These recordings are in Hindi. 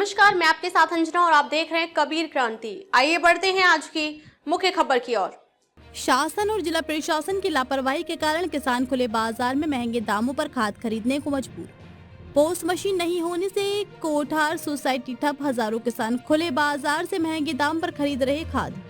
नमस्कार, मैं आपके साथ अंजना और आप देख रहे हैं कबीर क्रांति। आइए बढ़ते हैं आज की मुख्य खबर की ओर। शासन और जिला प्रशासन की लापरवाही के कारण किसान खुले बाजार में महंगे दामों पर खाद खरीदने को मजबूर। पोस्ट मशीन नहीं होने से कोठार सोसाइटी ठप, हजारों किसान खुले बाजार से महंगे दाम पर खरीद रहे खाद।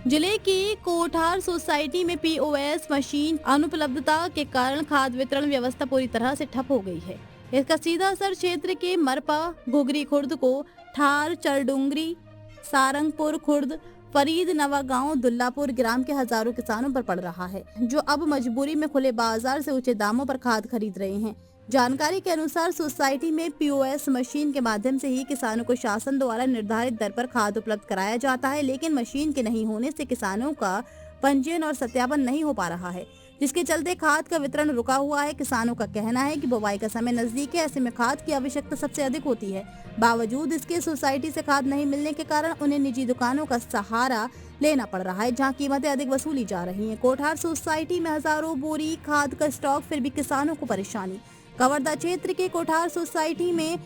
जिले की कोठार सोसाइटी में पीओएस मशीन अनुपलब्धता के कारण खाद वितरण व्यवस्था पूरी तरह से ठप हो गई है। इसका सीधा असर क्षेत्र के मरपा, घुघरी खुर्द को ठार, चरडुंगरी, सारंगपुर खुर्द, फरीद नवागांव, दुल्लापुर ग्राम के हजारों किसानों पर पड़ रहा है, जो अब मजबूरी में खुले बाजार से ऊंचे दामों पर खाद खरीद रहे हैं। जानकारी के अनुसार सोसाइटी में पीओएस मशीन के माध्यम से ही किसानों को शासन द्वारा निर्धारित दर पर खाद उपलब्ध कराया जाता है, लेकिन मशीन के नहीं होने से किसानों का पंजीयन और सत्यापन नहीं हो पा रहा है, जिसके चलते खाद का वितरण रुका हुआ है। किसानों का कहना है कि बुवाई का समय नजदीक है, ऐसे में खाद की आवश्यकता सबसे अधिक होती है। बावजूद इसके सोसाइटी से खाद नहीं मिलने के कारण उन्हें निजी दुकानों का सहारा लेना पड़ रहा है, जहां कीमतें अधिक वसूली जा रही हैं। कोठार सोसाइटी में हजारों बोरी खाद का स्टॉक, फिर भी किसानों को परेशानी। कवर्धा क्षेत्र के कोठार सोसाइटी में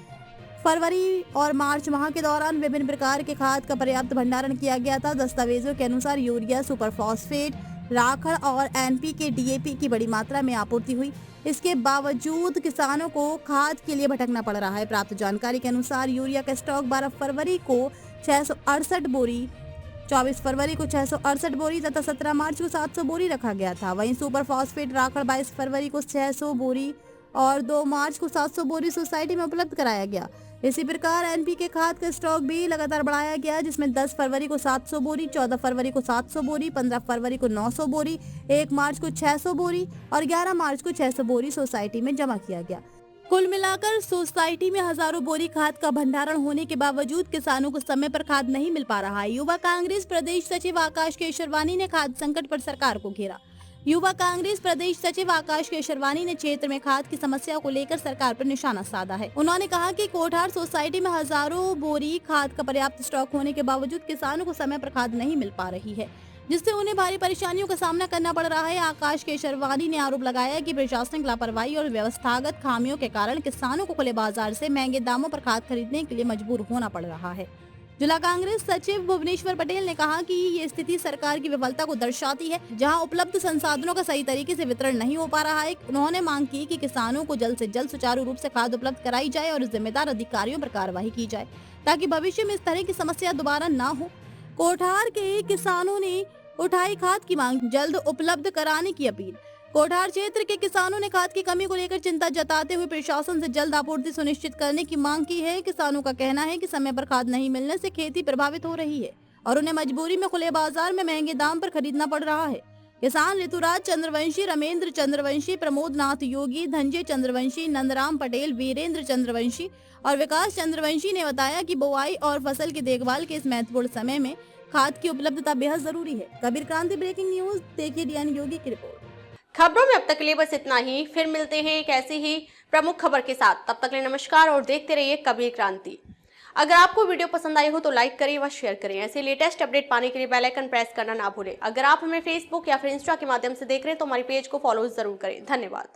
फरवरी और मार्च माह के दौरान विभिन्न प्रकार के खाद का पर्याप्त भंडारण किया गया था। दस्तावेजों के अनुसार यूरिया, सुपर फॉस्फेट, राखड़ और एनपीके, डीएपी की बड़ी मात्रा में आपूर्ति हुई। इसके बावजूद किसानों को खाद के लिए भटकना पड़ रहा है। प्राप्त जानकारी के अनुसार यूरिया का स्टॉक 12 फरवरी को 668 बोरी, 24 फरवरी को 668 बोरी तथा 17 मार्च को 700 बोरी रखा गया था। वहीं सुपर फॉस्फेट राखड़ 22 फरवरी को 600 बोरी और 2 मार्च को 700 बोरी सोसाइटी में उपलब्ध कराया गया। इसी प्रकार एनपीके खाद का स्टॉक भी लगातार बढ़ाया गया, जिसमें 10 फरवरी को 700 बोरी, 14 फरवरी को 700 बोरी, 15 फरवरी को 900 बोरी, 1 मार्च को 600 बोरी और 11 मार्च को 600 बोरी सोसाइटी में जमा किया गया। कुल मिलाकर सोसाइटी में हजारों बोरी खाद का भंडारण होने के बावजूद किसानों को समय पर खाद नहीं मिल पा रहा है। युवा कांग्रेस प्रदेश सचिव आकाश केशरवानी ने खाद संकट पर सरकार को घेरा। युवा कांग्रेस प्रदेश सचिव आकाश केशरवानी ने क्षेत्र में खाद की समस्या को लेकर सरकार पर निशाना साधा है। उन्होंने कहा कि कोठार सोसाइटी में हजारों बोरी खाद का पर्याप्त स्टॉक होने के बावजूद किसानों को समय पर खाद नहीं मिल पा रही है, जिससे उन्हें भारी परेशानियों का सामना करना पड़ रहा है। आकाश केशरवानी ने आरोप लगाया कि प्रशासनिक लापरवाही और व्यवस्थागत खामियों के कारण किसानों को खुले बाजार से महंगे दामों पर खाद खरीदने के लिए मजबूर होना पड़ रहा है। जिला कांग्रेस सचिव भुवनेश्वर पटेल ने कहा कि ये स्थिति सरकार की विफलता को दर्शाती है, जहां उपलब्ध संसाधनों का सही तरीके से वितरण नहीं हो पा रहा है। उन्होंने मांग की कि किसानों को जल्द से जल्द सुचारू रूप से खाद उपलब्ध कराई जाए और जिम्मेदार अधिकारियों पर कार्रवाई की जाए, ताकि भविष्य में इस तरह की समस्या दोबारा न हो। कोठार के किसानों ने उठाई खाद की मांग जल्द उपलब्ध कराने की अपील। कोठार क्षेत्र के किसानों ने खाद की कमी को लेकर चिंता जताते हुए प्रशासन से जल्द आपूर्ति सुनिश्चित करने की मांग की है। किसानों का कहना है कि समय पर खाद नहीं मिलने से खेती प्रभावित हो रही है और उन्हें मजबूरी में खुले बाजार में महंगे दाम पर खरीदना पड़ रहा है। किसान ऋतुराज चंद्रवंशी, रमेंद्र चंद्रवंशी, प्रमोद नाथ योगी, धनजय चंद्रवंशी, नंदराम पटेल, वीरेंद्र चंद्रवंशी और विकास चंद्रवंशी ने बताया कि बुआई और फसल की देखभाल के इस महत्वपूर्ण समय में खाद की उपलब्धता बेहद जरूरी है। कबीर क्रांति ब्रेकिंग न्यूज, देखिए डीएन योगी की रिपोर्ट। खबरों में अब तक के लिए बस इतना ही। फिर मिलते हैं एक ऐसी ही प्रमुख खबर के साथ। तब तक के लिए नमस्कार और देखते रहिए कबीर क्रांति। अगर आपको वीडियो पसंद आई हो तो लाइक करें व शेयर करें। ऐसे लेटेस्ट अपडेट पाने के लिए बेल आइकन प्रेस करना ना भूलें। अगर आप हमें फेसबुक या फिर इंस्टा के माध्यम से देख रहे हैं तो हमारी पेज को फॉलो जरूर करें। धन्यवाद।